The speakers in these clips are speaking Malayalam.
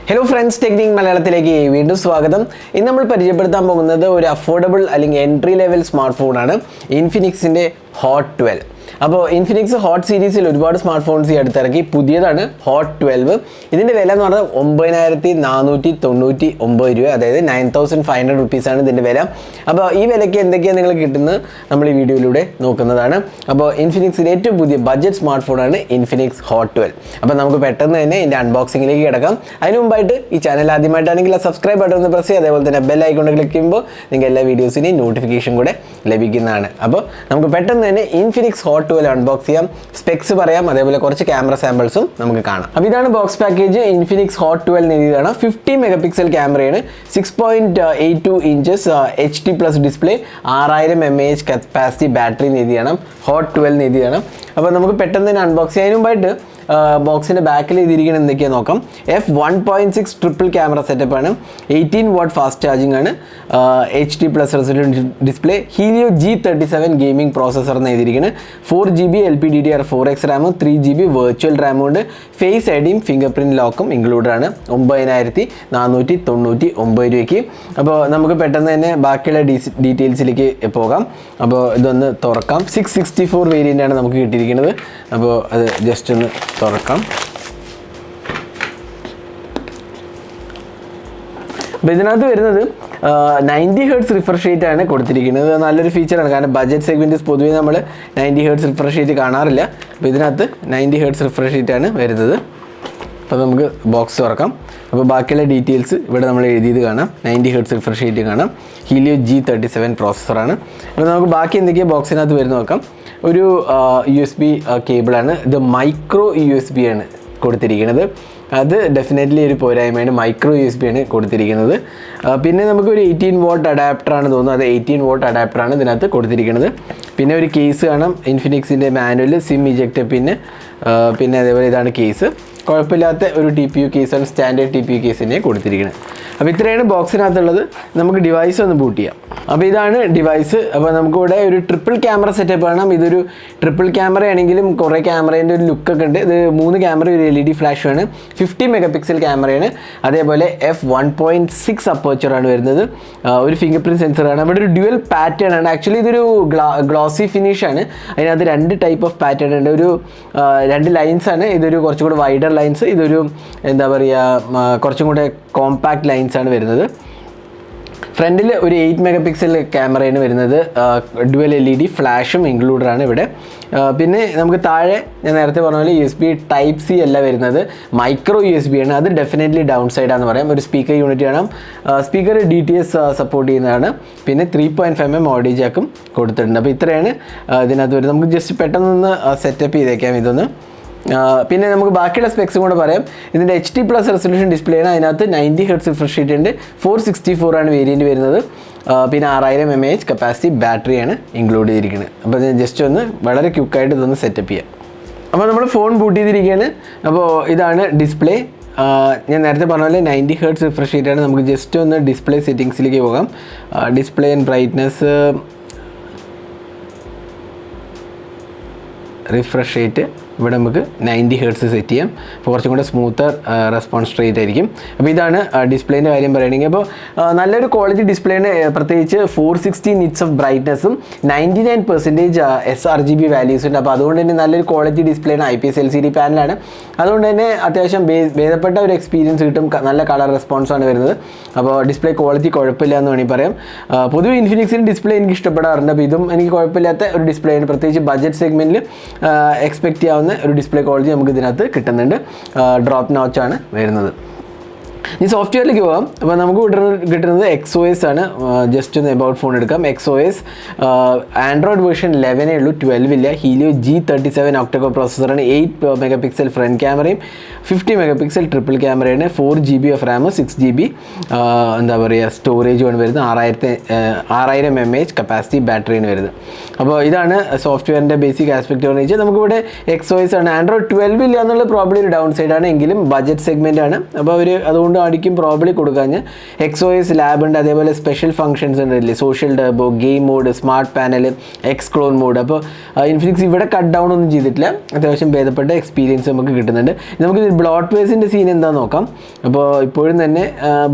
Hello friends, Technique Malayalamത്തിലേക്ക് വീണ്ടും സ്വാഗതം. ഇന്ന് നമ്മൾ പരിചയപ്പെടുത്താൻ പോകുന്നത് ഒരു അഫോർഡബിൾ അല്ലെങ്കിൽ എൻട്രി ലെവൽ സ്മാർട്ട് ഫോണാണ് ഇൻഫിനിക്സിന്റെ Hot 12. അപ്പോൾ ഇൻഫിനിക്സ് ഹോട്ട് സീരീസിൽ ഒരുപാട് സ്മാർട്ട് ഫോൺസ് ഈ അടുത്തിറക്കി. പുതിയതാണ് Hot 12. ഇതിൻ്റെ വില എന്ന് പറഞ്ഞാൽ 9,499 രൂപ, അതായത് 9,500 റുപ്പീസാണ് ഇതിൻ്റെ വില. അപ്പോൾ ഈ വിലയ്ക്ക് എന്തൊക്കെയാണ് നിങ്ങൾ കിട്ടുന്നത് നമ്മൾ ഈ വീഡിയോയിലൂടെ നോക്കുന്നതാണ്. അപ്പോൾ ഇൻഫിനിക്സിൻ്റെ ഏറ്റവും പുതിയ ബഡ്ജറ്റ് സ്മാർട്ട് ഫോണാണ് ഇൻഫിനിക്സ് Hot 12. അപ്പോൾ നമുക്ക് പെട്ടെന്ന് തന്നെ ഇതിൻ്റെ അൺബോക്സിങ്ങിലേക്ക് കിടക്കാം. അതിന് മുമ്പായിട്ട് ഈ ചാനൽ ആദ്യമായിട്ടാണെങ്കിൽ ആ സബ്സ്ക്രൈബ് ബട്ടൺ ഒന്ന് പ്രസ് ചെയ്യുക, അതേപോലെ തന്നെ ബെൽ ഐക്കൺ ക്ലിക്ക് ചെയ്യുമ്പോൾ നിങ്ങൾക്ക് എല്ലാ വീഡിയോസിനെയും നോട്ടിഫിക്കേഷൻ കൂടെ ലഭിക്കുന്നതാണ്. അപ്പോൾ നമുക്ക് പെട്ടെന്ന് തന്നെ ഇൻഫിനിക്സ് Hot 12 അൺബോക്സ് ചെയ്യാം, സ്പെക്സ് പറയാം, അതേപോലെ കുറച്ച് ക്യാമറ സാമ്പിൾസും നമുക്ക് കാണാം. അപ്പോൾ ഇതാണ് ബോക്സ് പാക്കേജ്. ഇൻഫിനിക്സ് Hot 12 എഴുതിയതാണ്. 50 മെഗാ പിക്സൽ ക്യാമറയാണ്, 6.82 inches HD+ display, 6000 mAh capacity battery എഴുതിയാണ്, Hot 12 എഴുതിയാണ്. അപ്പോൾ നമുക്ക് പെട്ടെന്ന് തന്നെ അൺബോക്സ് ചെയ്യാൻ മുമ്പായിട്ട് ബോക്സിൻ്റെ ബാക്കിൽ എഴുതിയിരിക്കുന്നത് എന്തൊക്കെയാണ് നോക്കാം. F1.6 ട്രിപ്പിൾ ക്യാമറ സെറ്റപ്പാണ്, 18 വാട്ട് ഫാസ്റ്റ് ചാർജിങ് ആണ്, HD+ resolution display, Helio G37 gaming processor എന്ന് എഴുതിയിരിക്കുന്നത്, 4GB LPDDR4X റാമും 3GB വെർച്വൽ റാമും ഉണ്ട്, ഫേസ് ഐഡിയും ഫിംഗർ പ്രിൻറ്റ് ലോക്കും ഇൻക്ലൂഡഡ് ആണ്, 9,499 രൂപയ്ക്ക്. അപ്പോൾ നമുക്ക് പെട്ടെന്ന് തന്നെ ബാക്കിയുള്ള ഡീറ്റെയിൽസിലേക്ക് പോകാം. അപ്പോൾ ഇതൊന്ന് തുറക്കാം. 664 വേരിയൻ്റ് ആണ് നമുക്ക് കിട്ടിയിരിക്കുന്നത്. അപ്പോൾ അത് ജസ്റ്റ് ഒന്ന് തുറക്കാം. അപ്പോൾ ഇതിനകത്ത് വരുന്നത് 90 ഹെർട്സ് റിഫ്രഷ് റേറ്റ് ആണ് കൊടുത്തിരിക്കുന്നത്. നല്ലൊരു ഫീച്ചറാണ്, കാരണം ബഡ്ജറ്റ് സെഗ്മെൻറ്റ് പൊതുവേ നമ്മൾ 90 ഹെർട്സ് റിഫ്രഷ് റേറ്റ് കാണാറില്ല. അപ്പോൾ ഇതിനകത്ത് 90 ഹെർട്സ് റിഫ്രഷ് റേറ്റ് ആണ് വരുന്നത്. അപ്പോൾ നമുക്ക് ബോക്സ് തുറക്കാം. അപ്പോൾ ബാക്കിയുള്ള ഡീറ്റെയിൽസ് ഇവിടെ നമ്മൾ എഴുതിയത് കാണാം. 90 ഹെർട്സ് റിഫ്രഷ് റേറ്റ് കാണാം, ഹീലിയോ G37 പ്രോസസ്സറാണ്. അപ്പോൾ നമുക്ക് ബാക്കി എന്തൊക്കെയാണ് ബോക്സിനകത്ത് വരുന്ന നോക്കാം. ഒരു USB കേബിളാണ്, ഇത് മൈക്രോ USB ആണ് കൊടുത്തിരിക്കുന്നത്. അത് ഡെഫിനറ്റ്ലി ഒരു പോരായ്മയാണ്, മൈക്രോ USB ആണ് കൊടുത്തിരിക്കുന്നത്. പിന്നെ നമുക്കൊരു 18 വാട്ട് അഡാപ്റ്ററാണ് തോന്നുന്നു, അത് 18 വാട്ട് അഡാപ്റ്ററാണ് ഇതിനകത്ത് കൊടുത്തിരിക്കുന്നത്. പിന്നെ ഒരു കേസ് കാണാം, ഇൻഫിനിക്സിൻ്റെ മാനുവൽ, സിം ഇജക്റ്റ്, പിന്നെ അതേപോലെ ഇതാണ് കേസ്. കുഴപ്പമില്ലാത്ത ഒരു TPU കേസാണ്, സ്റ്റാൻഡേർഡ് TPU കേസ് തന്നെയാണ് കൊടുത്തിരിക്കുന്നത്. അപ്പോൾ ഇത്രയാണ് ബോക്സിനകത്തുള്ളത്. നമുക്ക് ഡിവൈസ് ഒന്ന് ബൂട്ട് ചെയ്യാം. അപ്പോൾ ഇതാണ് ഡിവൈസ്. അപ്പോൾ നമുക്കിവിടെ ഒരു ട്രിപ്പിൾ ക്യാമറ സെറ്റപ്പ് കാണാം. ഇതൊരു ട്രിപ്പിൾ ക്യാമറ ആണെങ്കിലും കുറേ ക്യാമറേൻ്റെ ഒരു ലുക്കൊക്കെ ഉണ്ട്. ഇത് 3 ക്യാമറ, ഒരു LED ഫ്ലാഷാണ്, 50 മെഗാ പിക്സൽ ക്യാമറയാണ്, അതേപോലെ F1.6 അപ്പേച്ചറാണ് വരുന്നത്, ഒരു ഫിംഗർ പ്രിൻറ്റ് സെൻസറാണ്. അവിടെ ഒരു ഡ്യുവൽ പാറ്റേൺ ആണ്. ആക്ച്വലി ഇതൊരു ഗ്ലോസി ഫിനിഷാണ്. അതിനകത്ത് 2 ടൈപ്പ് ഓഫ് പാറ്റേൺ ഉണ്ട്. ഒരു 2 ലൈൻസാണ്. ഇതൊരു കുറച്ചും കൂടെ വൈഡർ ലൈൻസ്, ഇതൊരു എന്താ പറയുക കുറച്ചും കൂടെ കോമ്പാക്ട് ലൈൻസാണ് വരുന്നത്. ഫ്രണ്ടിൽ ഒരു 8 മെഗാ പിക്സൽ ക്യാമറയാണ് വരുന്നത്, ഡ്യുവൽ LED ഫ്ലാഷും ഇൻക്ലൂഡഡ് ആണ് ഇവിടെ. പിന്നെ നമുക്ക് താഴെ ഞാൻ നേരത്തെ പറഞ്ഞ പോലെ USB Type-C അല്ല വരുന്നത്, മൈക്രോ USB ആണ്. അത് ഡെഫിനറ്റ്ലി ഡൗൺ സൈഡാണെന്ന് പറയാം. ഒരു സ്പീക്കർ യൂണിറ്റ് കാണാം, സ്പീക്കർ DTS സപ്പോർട്ട് ചെയ്യുന്നതാണ്. പിന്നെ 3.5 mm ഓഡിയോ ജാക്കും കൊടുത്തിട്ടുണ്ട്. അപ്പോൾ ഇത്രയാണ് ഇതിനകത്ത് വരുന്നത്. നമുക്ക് ജസ്റ്റ് പെട്ടെന്നൊന്ന് സെറ്റപ്പ് ചെയ്തേക്കാം ഇതൊന്ന്. പിന്നെ നമുക്ക് ബാക്കിയുള്ള സ്പെക്സും കൂടെ പറയാം. ഇതിൻ്റെ HD+ റെസൊല്യൂഷൻ ഡിസ്പ്ലേ ആണ്, അതിനകത്ത് 90 ഹെർട്സ് റിഫ്രഷ് റേറ്റ് ഉണ്ട്, 464 ആണ് വേരിയൻറ്റ് വരുന്നത്. പിന്നെ 6000 mAh കപ്പാസിറ്റി ബാറ്ററിയാണ് ഇൻക്ലൂഡ് ചെയ്തിരിക്കുന്നത്. അപ്പോൾ ഞാൻ ജസ്റ്റ് ഒന്ന് വളരെ ക്വിക്കായിട്ട് ഇതൊന്ന് സെറ്റപ്പ് ചെയ്യാം. അപ്പോൾ നമ്മൾ ഫോൺ ബൂട്ട് ചെയ്തിരിക്കുകയാണ്. അപ്പോൾ ഇതാണ് ഡിസ്പ്ലേ. ഞാൻ നേരത്തെ പറഞ്ഞ പോലെ 90 ഹെർട്സ് റിഫ്രഷ് റേറ്റ് ആണ്. നമുക്ക് ജസ്റ്റ് ഒന്ന് ഡിസ്പ്ലേ സെറ്റിങ്സിലേക്ക് പോകാം. Display and brightness, refresh rate ഇവിടെ നമുക്ക് 90 ഹെർട്സ് സെറ്റ് ചെയ്യാം. അപ്പോൾ കുറച്ചും കൂടെ സ്മൂത്തർ റെസ്പോൺസ് റേറ്റ് ആയിരിക്കും. അപ്പോൾ ഇതാണ് ഡിസ്പ്ലേൻ്റെ കാര്യം പറയുകയാണെങ്കിൽ. അപ്പോൾ നല്ലൊരു ക്വാളിറ്റി ഡിസ്പ്ലേന്, പ്രത്യേകിച്ച് 460 നിറ്റ്സ് ഓഫ് ബ്രൈറ്റ്നസ്സും 99% sRGB വാല്യൂസ് ഉണ്ട്. അപ്പോൾ അതുകൊണ്ട് തന്നെ നല്ലൊരു ക്വാളിറ്റി ഡിസ്പ്ലേന്, IPS LCD പാനലാണ്. അതുകൊണ്ട് തന്നെ അത്യാവശ്യം ഭേദപ്പെട്ട ഒരു എക്സ്പീരിയൻസ് കിട്ടും, നല്ല കളർ റെസ്പോൺസാണ് വരുന്നത്. അപ്പോൾ ഡിസ്പ്ലേ ക്വാളിറ്റി കുഴപ്പമില്ല എന്ന് വേണമെങ്കിൽ പറയാം. പൊതുവെ ഇൻഫിനിക്സിൻ്റെ ഡിസ്പ്ലേ എനിക്ക് ഇഷ്ടപ്പെടാറുണ്ട്. അപ്പോൾ ഇതും എനിക്ക് കുഴപ്പമില്ലാത്ത ഒരു ഡിസ്പ്ലേ ആണ്. പ്രത്യേകിച്ച് ബഡ്ജറ്റ് സെഗ്മെൻറ്റിൽ എക്സ്പെക്റ്റ് ചെയ്യാവുന്ന ഒരു ഡിസ്പ്ലേ ക്വാളിറ്റി നമുക്ക് ഇതിനകത്ത് കിട്ടുന്നുണ്ട്. ഡ്രോപ്പ് നോച്ചാണ് വരുന്നത്. ഈ സോഫ്റ്റ്വെയറിലേക്ക് പോകാം. അപ്പോൾ നമുക്ക് കിട്ടുന്നത് XOS ആണ്. ജസ്റ്റ് ഒന്ന് എബൌട്ട് ഫോൺ എടുക്കാം. XOS ആൻഡ്രോയിഡ് വേർഷൻ 11 ഉള്ളൂ, 12 ഇല്ല. ഹീലിയോ G37 ഒക്ടകോർ പ്രോസസ്സറാണ്, 8 മെഗാ പിക്സൽ ഫ്രണ്ട് ക്യാമറയും 50 മെഗാ പിക്സൽ ട്രിപ്പിൾ ക്യാമറയാണ്, 4GB ഓഫ് റാമും 6GB എന്താ പറയുക സ്റ്റോറേജുമാണ് വരുന്നത്, 6000 mAh കപ്പാസിറ്റി ബാറ്ററിയാണ് വരുന്നത്. അപ്പോൾ ഇതാണ് സോഫ്റ്റ്വെയറിൻ്റെ ബേസിക് ആസ്പെക്റ്റ് എന്ന് വെച്ചാൽ നമുക്കിവിടെ XOS ആണ്. ആൻഡ്രോയിഡ് 12 ഇല്ല എന്നുള്ള പ്രോബ്ലം ഒരു ഡൗൺ സൈഡാണ്, എങ്കിലും ബഡ്ജറ്റ് സെഗ്മെൻ്റ് ആണ്. അപ്പോൾ അവർ അതുകൊണ്ട് എന്തുകൊണ്ട് ആയിരിക്കും പ്രോബ്ലി കൊടുക്കാഞ്ഞ് XOS ലാബ് ഉണ്ട്, അതേപോലെ സ്പെഷ്യൽ ഫംഗ്ഷൻസ് ഉണ്ടല്ലേ, social turbo, game mode, smart panel, XClone mode. അപ്പോൾ ഇൻഫിനിക്സ് ഇവിടെ കട്ട് ഡൗൺ ഒന്നും ചെയ്തിട്ടില്ല, അത്യാവശ്യം ഭേദപ്പെട്ട എക്സ്പീരിയൻസ് നമുക്ക് കിട്ടുന്നുണ്ട്. നമുക്ക് ബ്ലോട്ട് വേസിൻ്റെ സീൻ എന്താണെന്ന് നോക്കാം. അപ്പോൾ ഇപ്പോഴും തന്നെ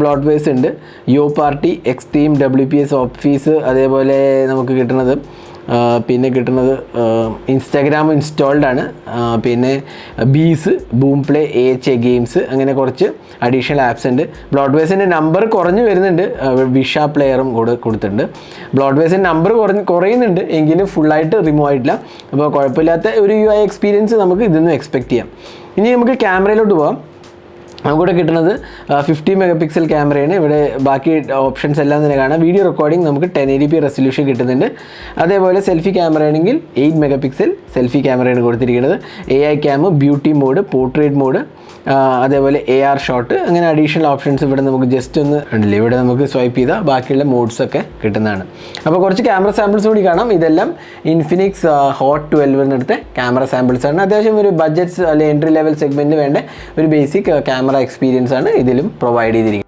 ബ്ലോട്ട് വേസ് ഉണ്ട്, യോ പാർട്ടി, എക്സ്ട്രീം, WPS ഓഫീസ്, അതേപോലെ നമുക്ക് കിട്ടുന്നത് ഇൻസ്റ്റാഗ്രാം ഇൻസ്റ്റാൾഡ് ആണ്, പിന്നെ ബീസ്, ബൂം പ്ലേ, AHA ഗെയിംസ്, അങ്ങനെ കുറച്ച് അഡീഷണൽ ആപ്സ് ഉണ്ട്. ബ്ലോട്ട് വേസിൻ്റെ നമ്പർ കുറഞ്ഞു വരുന്നുണ്ട്, വിഷ പ്ലെയറും കൂടെ കൊടുത്തിട്ടുണ്ട്. ബ്ലോട്ട് വേസിൻ്റെ നമ്പർ കുറയുന്നുണ്ട് എങ്കിലും ഫുള്ളായിട്ട് റിമൂവ് ആയിട്ടില്ല. അപ്പോൾ കുഴപ്പമില്ലാത്ത ഒരു UI എക്സ്പീരിയൻസ് നമുക്ക് ഇതിൽ നിന്ന് എക്സ്പെക്റ്റ് ചെയ്യാം. ഇനി നമുക്ക് ക്യാമറയിലോട്ട് പോകാം. നമുക്കിവിടെ കിട്ടുന്നത് 50 MP ക്യാമറയാണ്. ഇവിടെ ബാക്കി ഓപ്ഷൻസ് എല്ലാം തന്നെ കാണാം. വീഡിയോ റെക്കോർഡിംഗ് നമുക്ക് 1080p റെസൊല്യൂഷൻ കിട്ടുന്നുണ്ട്. അതേപോലെ സെൽഫി ക്യാമറ ആണെങ്കിൽ 8 MP സെൽഫി ക്യാമറയാണ് കൊടുത്തിരിക്കുന്നത്. AI cam, beauty mode, portrait mode, അതേപോലെ AR ഷോട്ട്, അങ്ങനെ അഡീഷണൽ ഓപ്ഷൻസ് ഇവിടെ നമുക്ക് ജസ്റ്റ് ഒന്ന് ഉണ്ടല്ലേ, ഇവിടെ നമുക്ക് സ്വൈപ്പ് ചെയ്താൽ ബാക്കിയുള്ള മോഡ്സൊക്കെ കിട്ടുന്നതാണ്. അപ്പോൾ കുറച്ച് ക്യാമറ സാമ്പിൾസ് കൂടി കാണാം. ഇതെല്ലാം ഇൻഫിനിക്സ് ഹോട്ട് 12 എടുത്ത ക്യാമറ സാമ്പിൾസ് ആണ്. അത്യാവശ്യം ഒരു ബഡ്ജറ്റ്സ് അല്ലെങ്കിൽ എൻട്രി ലെവൽ സെഗ്മെൻറ്റിന് വേണ്ട ഒരു ബേസിക് ക്യാമറ എക്സ്പീരിയൻസ് ആണ് ഇതിലും പ്രൊവൈഡ് ചെയ്തിരിക്കുന്നത്.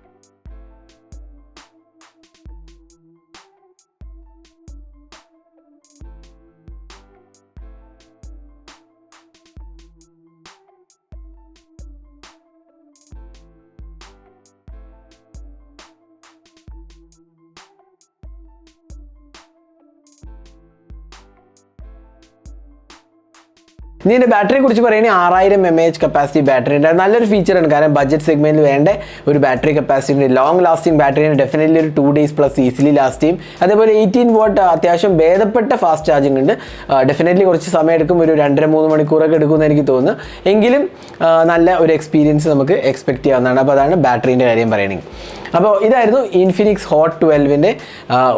ഇനി ഇതിൻ്റെ ബാറ്ററിയെ കുറിച്ച് പറയുകയാണെങ്കിൽ 6000 mAh കപ്പാസിറ്റി ബാറ്ററി ഉണ്ട്. നല്ലൊരു ഫീച്ചറാണ്, കാരണം ബഡ്ജറ്റ് സെഗ്മെൻറ്റിൽ വേണ്ട ഒരു ബാറ്ററി കപ്പാസിറ്റി ഉണ്ട്. ലോങ് ലാസ്റ്റിംഗ് ബാറ്ററിയാണ്, ഡെഫിനറ്റ്ലി ഒരു 2 days പ്ലസ് ഈസിലി ലാസ്റ്റ് ചെയ്യും. അതേപോലെ 18 watt അത്യാവശ്യം ഭേദപ്പെട്ട ഫാസ്റ്റ് ചാർജിങ് ഉണ്ട്. ഡെഫിനറ്റ്ലി കുറച്ച് സമയം എടുക്കും, ഒരു 2.5-3 മണിക്കൂറൊക്കെ എടുക്കുമെന്ന് എനിക്ക് തോന്നുന്നു. എങ്കിലും നല്ല ഒരു എക്സ്പീരിയൻസ് നമുക്ക് എക്സ്പെക്ട് ചെയ്യാവുന്നതാണ്. അപ്പോൾ അതാണ് ബാറ്ററീൻ്റെ കാര്യം പറയുകയാണെങ്കിൽ. അപ്പോൾ ഇതായിരുന്നു ഇൻഫിനിക്സ് ഹോട്ട് 12ൻ്റെ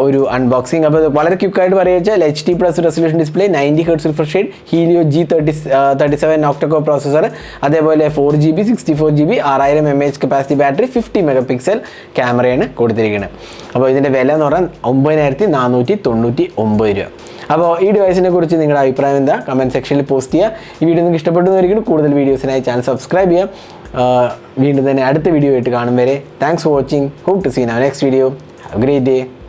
ഒരു അൺബോക്സിങ്. അപ്പോൾ വളരെ ക്വിക്കായിട്ട് പറയുക വെച്ചാൽ HD+ resolution display, 90 Hz refresh rate, Helio G37 octa core processor, അതേപോലെ 4GB 64GB 6000 mAh capacity battery, 50 MP ക്യാമറയാണ് കൊടുത്തിരിക്കുന്നത്. അപ്പോൾ ഇതിൻ്റെ വില എന്ന് പറഞ്ഞാൽ 9499 രൂപ. അപ്പോൾ ഈ ഡിവൈസിനെ കുറിച്ച് നിങ്ങളുടെ അഭിപ്രായം എന്താ കമൻറ്റ് സെക്ഷനിൽ പോസ്റ്റ് ചെയ്യുക. ഈ വീഡിയോ നിങ്ങൾക്ക് ഇഷ്ടപ്പെടുന്നതായിരിക്കും. കൂടുതൽ വീഡിയോസിനായി ചാനൽ സബ്സ്ക്രൈബ് ചെയ്യാം. വീണ്ടും തന്നെ അടുത്ത വീഡിയോ ആയിട്ട് കാണും വരെ thanks for watching. Hope to see in our next video. Have a great day.